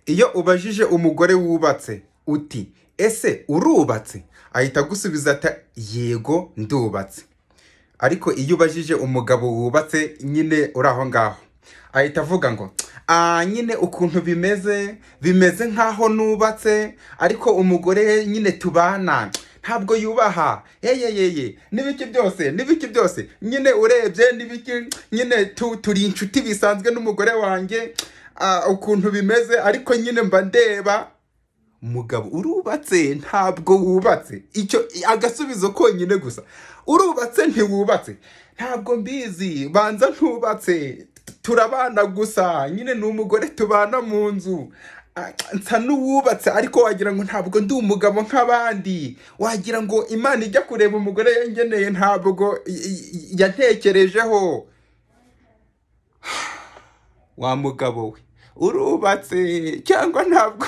Iyo ubajije umugore wubatse uti ese urubatse, ahita agusubiza ati yego ndubatse. Ariko iyo ubajije umugabo wubatse nyine uri aho ngaho, ahita avuga ngo nyine ukuntu bimeze nkaho nubatse, ariko umugore nyine tubana ntabwo yubaha, yeyeyeye n'ibiki byose nyine urebye n'ibiki nyine turi inshuti bisanzwe n'umugore wanjye, ukuntu bimeze ariko nyine mba ndeba. Mugabo urubatse ntabwo wubatse, icyo agasubizo konyine gusa. Urubatse ntiwubatse, ntabwo mbizi, banza ntubatse, turabana gusa, nyine ni umugore tubana mu nzu. Nsa n'uwubatse ariko wagira ngo ntabwo ndi umugabo nk'abandi, wagira ngo Imana ijya kureba umugore yangeneye ntabwo yantekerejeho. Wa mugabo we, urubatse cyangwa ntabwo?